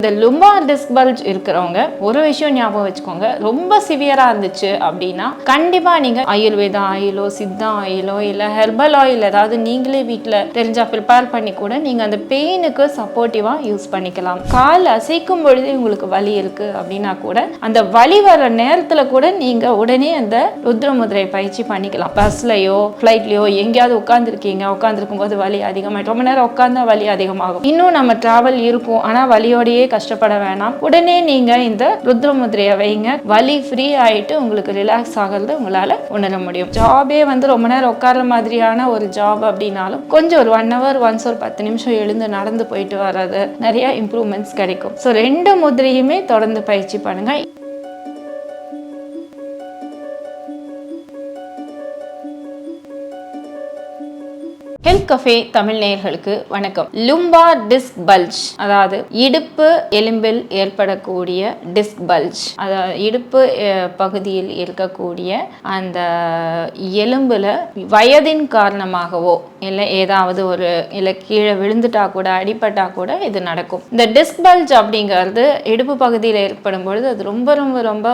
இந்த லும்பார் disk bulge இருக்கிறவங்க ஒரு விஷயம் ஞாபகம் வச்சுக்கோங்க, ரொம்ப சிவியரா இருந்துச்சு அப்படின்னா கண்டிப்பா நீங்க ஆயுர்வேதா ஆயிலோ சித்தா ஆயிலோ இல்ல ஹெர்பல் ஆயில் ஏதாவது நீங்களே வீட்டில் தெரிஞ்சா ப்ரிப்பேர் பண்ணி கூட நீங்க அந்த பெயினுக்கு சப்போர்ட்டிவா யூஸ் பண்ணிக்கலாம். கால் அசைக்கும் பொழுது உங்களுக்கு வலி இருக்கு அப்படின்னா கூட அந்த வலி வர நேரத்துல கூட நீங்க உடனே அந்த ருத்ர முதிரை பயிற்சி பண்ணிக்கலாம். பஸ்லயோ ஃபிளைட்லயோ எங்கேயாவது உட்காந்துருக்கும் போது வலி அதிகமாயிடும். ரொம்ப நேரம் உட்கார்ந்தா வலி அதிகமாகும். இன்னும் நம்ம டிராவல் இருக்கும் ஆனா வலியோடையே கஷ்டப்பட வேணாம். உடனே நீங்க இந்த ருத்ர முதிரையை வைங்க. வலி ஃப்ரீ ஆயிட்டு உங்களுக்கு ரிலாக்ஸ் ஆகிறது உங்களால உணர முடியும். ஜாபே ரொம்ப நேரம் உட்கார்ற மாதிரியான ஒரு ஜாப் அப்படின்னாலும் கொஞ்சம் ஒரு 1 hour ஒன்ஸ் ஒரு 10 நிமிஷம் எழுந்து நடந்து போயிட்டு வர்றது நிறைய இம்ப்ரூவ்மெண்ட்ஸ் கிடைக்கும். ஸோ 2 முதிரையுமே தொடர்ந்து பயிற்சி பண்ணுங்க. ஹெல்த் கஃபே தமிழ் நேயர்களுக்கு வணக்கம். லும்பார் டிஸ்க் பல்ஜ், அதாவது இடுப்பு எலும்பில் ஏற்படக்கூடிய டிஸ்க் பல்ஜ், அதாவது இடுப்பு பகுதியில் இருக்கக்கூடிய அந்த எலும்புல வயதின் காரணமாகவோ இல்லை ஏதாவது இல்லை கீழே விழுந்துட்டா கூட அடிபட்டா கூட இது நடக்கும். இந்த டிஸ்க் பல்ஜ் அப்படிங்கிறது இடுப்பு பகுதியில் ஏற்படும் பொழுது அது ரொம்ப ரொம்ப ரொம்ப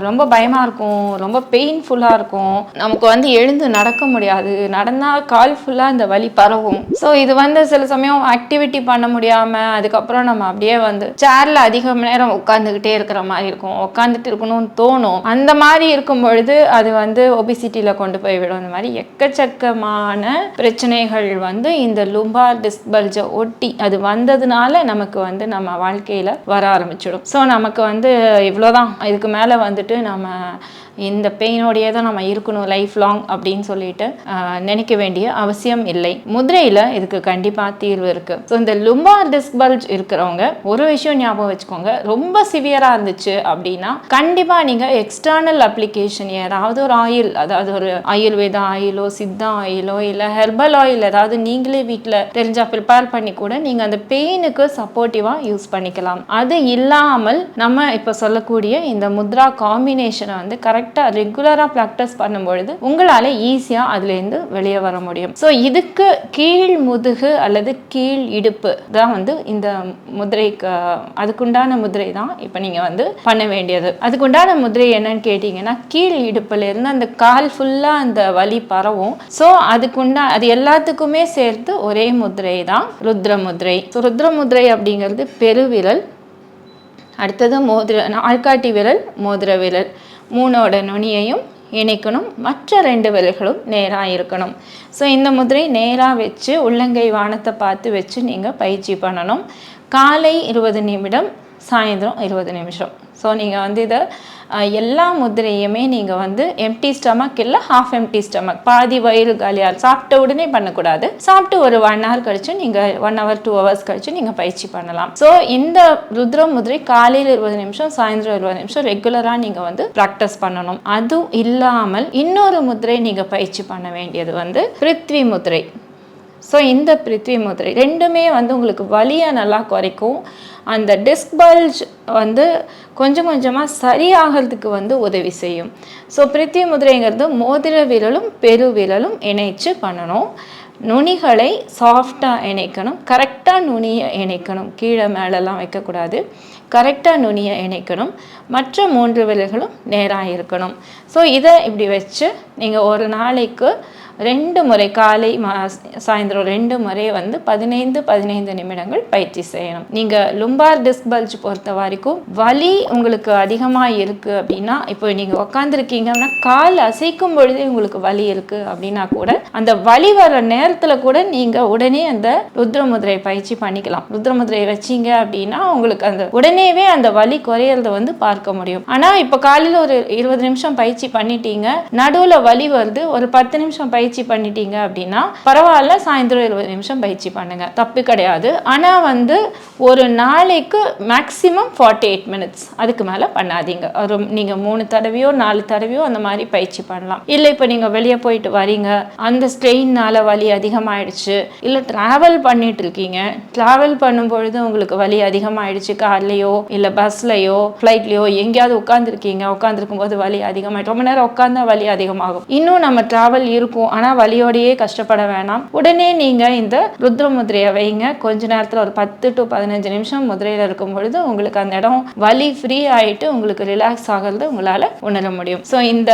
ரொம்ப பயமா இருக்கும், ரொம்ப பெயின்ஃபுல்லா இருக்கும். நமக்கு எழுந்து நடக்க முடியாது, நடந்தா கால் ஃபுல்லா இந்த வலி பரவும். ஸோ இது சில சமயம் ஆக்டிவிட்டி பண்ண முடியாம அதுக்கப்புறம் நம்ம அப்படியே சேர்ல அதிக நேரம் உட்காந்துக்கிட்டே இருக்கிற மாதிரி இருக்கும், உட்காந்துட்டு இருக்கணும்னு தோணும். அந்த மாதிரி இருக்கும் பொழுது அது ஒபிசிட்டியில கொண்டு போய்விடும். இந்த மாதிரி எக்கச்சக்கமான பிரச்சனைகள் இந்த லும்பார் டிஸ்க் பல்ஜை ஒட்டி அது வந்ததுனால நமக்கு நம்ம வாழ்க்கையில வர ஆரம்பிச்சிடும். ஸோ நமக்கு இவ்வளோதான், இதுக்கு மேல நம்ம இந்த பெயினோடையே தான் நம்ம இருக்கணும் லைஃப் லாங் அப்படின்னு சொல்லிட்டு நினைக்க வேண்டிய அவசியம் இல்லை. முதிரையில இதுக்கு கண்டிப்பா தீர்வு இருக்கு. ஸோ இந்த லும்பார் டிஸ்க் பல்ஜ் இருக்கிறவங்க ஒரு விஷயம் ஞாபகம் வச்சுக்கோங்க, ரொம்ப சிவியரா இருந்துச்சு அப்படின்னா கண்டிப்பா நீங்க எக்ஸ்டர்னல் அப்ளிகேஷன் ஏதாவது ஒரு ஆயில், அதாவது ஒரு ஆயுர்வேதா ஆயிலோ சித்தா ஆயிலோ இல்ல ஹெர்பல் ஆயில் ஏதாவது நீங்களே வீட்டில் தெரிஞ்சா ப்ரிப்பேர் பண்ணி கூட நீங்க அந்த பெயினுக்கு சப்போர்ட்டிவா யூஸ் பண்ணிக்கலாம். அது இல்லாமல் நம்ம இப்ப சொல்லக்கூடிய இந்த முத்ரா காம்பினேஷனை கரெக்டா ரெகுலரா பிராக்டிஸ் பண்ணும்பொழுது உங்களால ஈஸியா அதுல இருந்து வெளியே வர முடியும். ஸோ இதுக்கு கீழ் முதுகு அல்லது கீழ் இடுப்பு தான் இந்த முதிரைக்கு அதுக்குண்டான முதிரை தான் இப்ப நீங்க பண்ண வேண்டியது. அதுக்குண்டான முதிரை என்னன்னு கேட்டீங்கன்னா, கீழ் இடுப்புல இருந்து அந்த கால் ஃபுல்லா அந்த வலி பரவும். ஸோ அது எல்லாத்துக்குமே சேர்த்து ஒரே முதிரை தான் ருத்ர முதிரை. ருத்ர முதிரை அப்படிங்கிறது பெருவிரல், அடுத்தது ஆள்காட்டி விரல், மோதிர விரல், 3ஓட நுனியையும் இணைக்கணும். மற்ற 2 விரல்களும் நேராக இருக்கணும். ஸோ இந்த முதிரை நேராக வச்சு உள்ளங்கை வானத்தை பார்த்து வச்சு நீங்கள் பயிற்சி பண்ணணும். காலை 20 நிமிடம், சாயந்தரம் 20 நிமிஷம். ஸோ நீங்கள் இதை எல்லா முதிரையுமே நீங்கள் எம்டி ஸ்டமக் இல்லை ஹாஃப் எம்டி ஸ்டமக், பாதி வயிறு காலியாக சாப்பிட்ட உடனே பண்ணக்கூடாது. சாப்பிட்டு ஒரு 1 hour கழிச்சு நீங்கள் 1 hour 2 hours கழிச்சு நீங்கள் பயிற்சி பண்ணலாம். ஸோ இந்த ருத்ர முதிரை காலையில் 20 நிமிஷம், சாயந்தரம் 20 நிமிஷம் ரெகுலராக நீங்கள் ப்ராக்டிஸ் பண்ணணும். அதுவும் இல்லாமல் இன்னொரு முதிரை நீங்கள் பயிற்சி பண்ண வேண்டியது பிருத்வி முதிரை. ஸோ இந்த பிருத்வி முதிரை ரெண்டுமே உங்களுக்கு வலியை நல்லா குறைக்கும். அந்த டிஸ்க் பல்ஜ் கொஞ்சம் கொஞ்சமாக சரியாகிறதுக்கு உதவி செய்யும். ஸோ பிருத்வி முதிரைங்கிறது மோதிர விரலும் பெருவிரலும் இணைச்சு பண்ணணும். நுனிகளை சாஃப்டாக இணைக்கணும், கரெக்டாக நுனியை இணைக்கணும், கீழே மேலெல்லாம் வைக்கக்கூடாது, கரெக்டாக நுனியை இணைக்கணும். மற்ற 3 விரல்களும் நேராக இருக்கணும். ஸோ இதை இப்படி வச்சு நீங்கள் ஒரு நாளைக்கு 2 முறை, காலை சாயந்தரம் 2 முறை 15 நிமிடங்கள் பயிற்சி செய்யணும். நீங்கள் லும்பார் டிஸ்க் பல்ஜ் பொறுத்த வரைக்கும் வலி உங்களுக்கு அதிகமாக இருக்குது அப்படின்னா, இப்போ நீங்கள் உட்காந்துருக்கீங்கன்னா கால் அசைக்கும் பொழுதே உங்களுக்கு வலி இருக்குது அப்படின்னா கூட அந்த வலி வர நேரத்தில் கூட நீங்கள் உடனே அந்த ருத்ர முதிரை பயிற்சி பண்ணிக்கலாம். ருத்ர முதிரை வச்சிங்க அப்படின்னா உங்களுக்கு உடனேவே அந்த வலி குறையிறத பார்க்க முடியும். ஆனால் இப்போ காலையில் ஒரு 20 நிமிஷம் பயிற்சி பண்ணிட்டீங்க, நடுவில் வலி வருது, ஒரு 10 நிமிஷம் பயிற்சி பண்ணிட்டீங்க அப்படின்னா பரவாயில்ல, சாயந்தரம் 20 நிமிஷம் பயிற்சி பண்ணுங்க, தப்பு கிடையாது. ஆனா ஒரு நாளைக்கு மேக்சிமம் 48 மினிட்ஸ், அதுக்கு மேல பண்ணாதீங்க. நீங்க 3 தடவையோ 4 தடவையோ அந்த மாதிரி பயிற்சி பண்ணலாம். இல்ல இப்ப நீங்க வெளியே போயிட்டு வரீங்க, அந்த ஸ்ட்ரெயின்னால வலி அதிகமாயிடுச்சு, இல்ல டிராவல் பண்ணிட்டு இருக்கீங்க, டிராவல் பண்ணும் பொழுது உங்களுக்கு வலி அதிகமாயிடுச்சு, கார்லயோ இல்ல பஸ்லயோ ஃபிளைட்லயோ எங்கேயாவது உட்காந்துருக்கும் போது வலி அதிகமாயிடும். ரொம்ப நேரம் உட்கார்ந்தா வலி அதிகமாகும். இன்னும் நம்ம டிராவல் இருக்கும் ஆனால் வலியோடையே கஷ்டப்பட வேணாம். உடனே நீங்கள் இந்த ருத்ர முதிரையை வைங்க. கொஞ்ச நேரத்தில் ஒரு 10 to 15 நிமிஷம் முதிரையில் இருக்கும் பொழுது உங்களுக்கு அந்த இடம் வலி ஃப்ரீ ஆகிட்டு உங்களுக்கு ரிலாக்ஸ் ஆகிறது உங்களால் உணர முடியும். ஸோ இந்த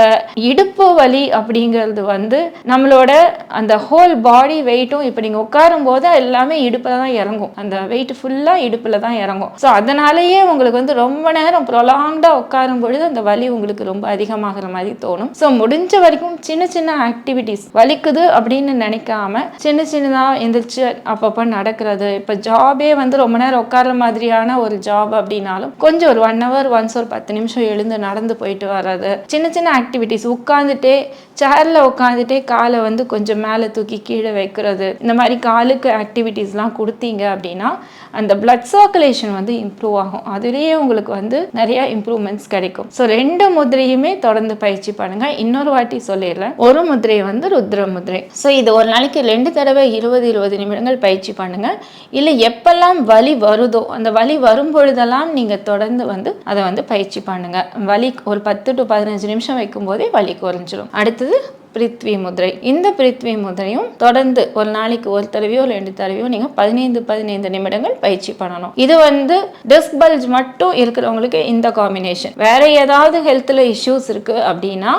இடுப்பு வலி அப்படிங்கிறது வந்து நம்மளோட அந்த ஹோல் பாடி வெயிட்டும் இப்போ நீங்கள் உட்காரும் போது எல்லாமே இடுப்பில் தான் இறங்கும். அந்த வெயிட் ஃபுல்லாக இடுப்பில் தான் இறங்கும். ஸோ அதனாலேயே உங்களுக்கு வந்து ரொம்ப நேரம் ப்ரொலாங்டாக உட்காரும் பொழுது அந்த வலி உங்களுக்கு ரொம்ப அதிகமாகிற மாதிரி தோணும். ஸோ முடிஞ்ச வரைக்கும் சின்ன சின்ன ஆக்டிவிட்டிஸ், வலிக்குது அப்படின்னு நினைக்காம சின்ன சின்னதாக எந்திரிச்சு அப்பப்போ நடக்கிறது. இப்போ ஜாபே வந்து ரொம்ப நேரம் உட்கார்ற மாதிரியான ஒரு ஜாப் அப்படின்னாலும் கொஞ்சம் ஒரு 1 hour ஒன்ஸ் ஒரு 10 நிமிஷம் எழுந்து நடந்து போயிட்டு வர்றது, சின்ன சின்ன ஆக்டிவிட்டிஸ், உட்காந்துட்டே சேர்ல உட்காந்துட்டே காலை வந்து கொஞ்சம் மேலே தூக்கி கீழே வைக்கிறது, இந்த மாதிரி காலுக்கு ஆக்டிவிட்டீஸ்லாம் கொடுத்தீங்க அப்படின்னா அந்த பிளட் சர்க்குலேஷன் வந்து இம்ப்ரூவ் ஆகும். அதுலேயே உங்களுக்கு வந்து நிறைய இம்ப்ரூவ்மெண்ட்ஸ் கிடைக்கும். ஸோ 2 முதிரையுமே தொடர்ந்து பயிற்சி பண்ணுங்க. இன்னொரு வாட்டி சொல்லிடுறேன், ஒரு முதிரை வந்து ருத்ர முதிரை. ஸோ இது ஒரு நாளைக்கு 2 தடவை 20 நிமிடங்கள் பயிற்சி பண்ணுங்க. இல்லை எப்பெல்லாம் வலி வருதோ அந்த வலி வரும் பொழுதெல்லாம் நீங்கள் தொடர்ந்து வந்து அதை வந்து பயிற்சி பண்ணுங்க. வலி ஒரு 10 to 15 நிமிஷம் வைக்கும் போதே வலி குறைஞ்சிடும். அடுத்தது பிருத்வி முதிரை. இந்த பிருத்வி முதிரையும் தொடர்ந்து ஒரு நாளைக்கு ஒரு தடவையோ 2 தடவையோ நீங்கள் 15 நிமிடங்கள் பயிற்சி பண்ணணும். இது வந்து டிஸ்க் பல்ஜ் மட்டும் இருக்கிறவங்களுக்கு இந்த காம்பினேஷன். வேற ஏதாவது ஹெல்த்தில் இஷ்யூஸ் இருக்கு அப்படின்னா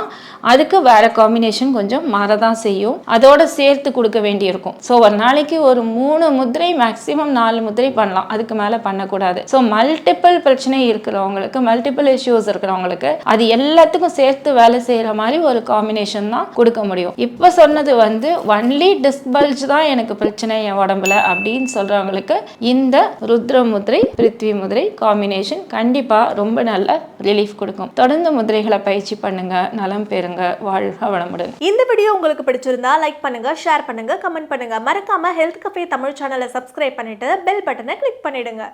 அதுக்கு வேற காம்பினேஷன் கொஞ்சம் மாறதான் செய்யும். அதோட சேர்த்து கொடுக்க வேண்டியிருக்கும். ஸோ ஒரு நாளைக்கு ஒரு 3 முதிரை, மேக்ஸிமம் 4 முதிரை பண்ணலாம். அதுக்கு மேலே பண்ணக்கூடாது. ஸோ மல்டிபிள் பிரச்சனை இருக்கிறவங்களுக்கு, மல்டிபிள் இஷ்யூஸ் இருக்கிறவங்களுக்கு அது எல்லாத்துக்கும் சேர்த்து வேலை செய்கிற மாதிரி ஒரு காம்பினேஷன் தான் கொடுக்க முடியும். இப்போ சொன்னது வந்து ஒன்லி டிஸ்க் பல்ஜ் தான் எனக்கு பிரச்சனை என் உடம்புல அப்படின்னு சொல்றவங்களுக்கு இந்த ருத்ர முதிரை பிருத்வி முதிரை காம்பினேஷன் கண்டிப்பா ரொம்ப நல்ல ரிலீஃப் கொடுக்கும். தொடர்ந்து முதிரைகளை பயிற்சி பண்ணுங்க. நலம் பெறுங்க. வாழ்க வளமுடன். இந்த வீடியோ உங்களுக்கு பிடிச்சிருந்தா லைக் பண்ணுங்க, ஷேர் பண்ணுங்க, கமெண்ட் பண்ணுங்க. மறக்காம ஹெல்த் கஃபே தமிழ் சேனலை சப்ஸ்கிரைப் பண்ணிட்டு பெல் பட்டனை கிளிக் பண்ணிடுங்க.